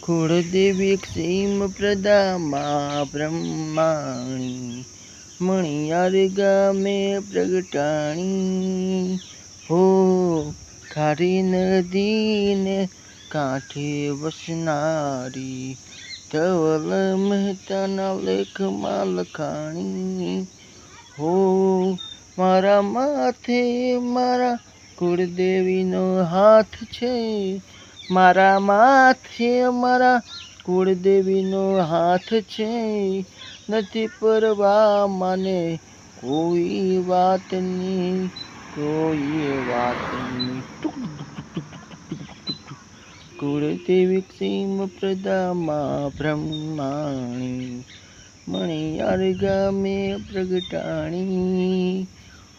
कुलदेवी सीम प्रदा माँ ब्रह्माणी मणियार गामे प्रगटाणी हो खारी नदी ने कांठे वसनारी धवल मेहताना लेखમાં લખાણી हो मारा माथे मारा कुलदेवीनो हाथ छे मारा माथे मारा कुलदेवीनो हाथ छे नथी परवा माने कोई वातनी कुलदेवी सीम प्रदा माँ ब्रह्माणी मणियार गामे प्रगटाणी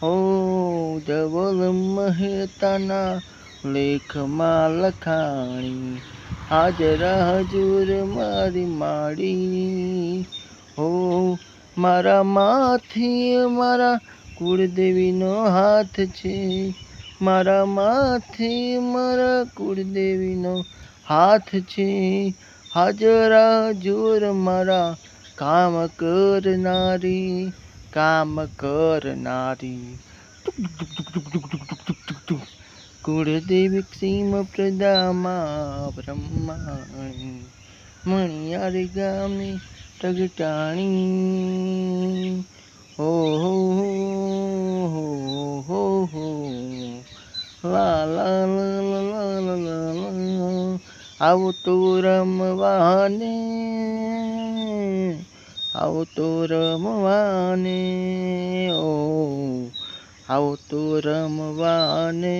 हो धवल मेहताना लेखમાં લખાણી હાજરા હજુર મારી માડી हो मारा माथे मारा कुलदेवीनो हाथ छे मारा माथे मारा कुलदेवीनो हाथ छे हाजरा जोर मारा काम करनारी कुलदेवी सीम प्रदा माँ ब्रह्माणी मणियार गामे प्रगटाणी हो हो हो हो हो ला ला ला ला ला ला ला आओ तो रमवाने आओ तो रमवाने ओ आओ तो रमवाने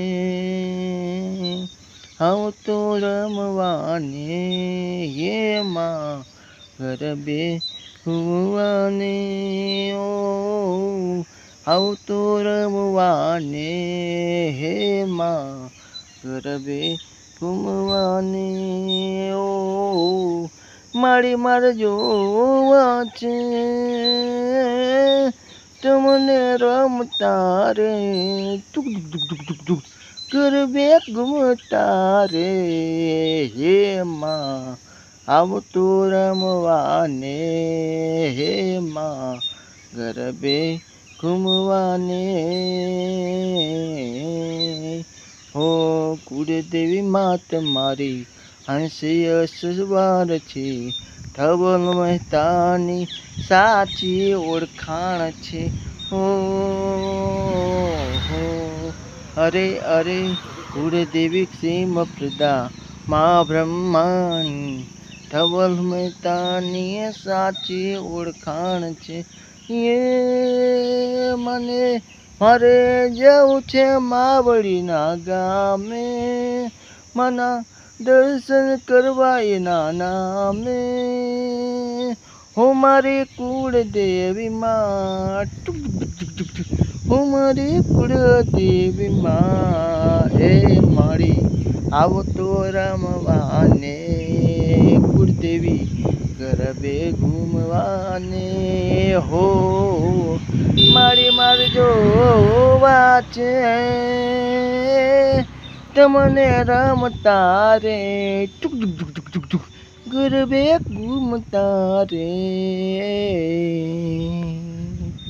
आओ तो रमवाने ये माँ गरबे हुआने ओ आओ तो रमवाने हे माँ गरबे घूमवाने ओ मारी मार जोवा छे तमने रमता रे गरबे घूमता रे हे माँ आओ तो रमवाने हे माँ गरबे घूमवाने हो कुलदेवी मात मारी हंसी सवार छे धवल मेहतानी साची ओळखाण छे हो हो अरे अरे कुलदेवी सीम प्रदा माँ ब्रह्माणी धवल मेहतानी साची ओळखाण छे ये मने मारे जवुं छे मावळीना गामे मना दर्शन करवा एना नामे हो मारी कुलदेवी माँ हो मारी कुलदेवी माँ ए मारी आओ तो रमवाने कुलदेवी गरबे घूमवाने हो मारी मार जो वाचे तमने रमता रे गरबे घूमता रे।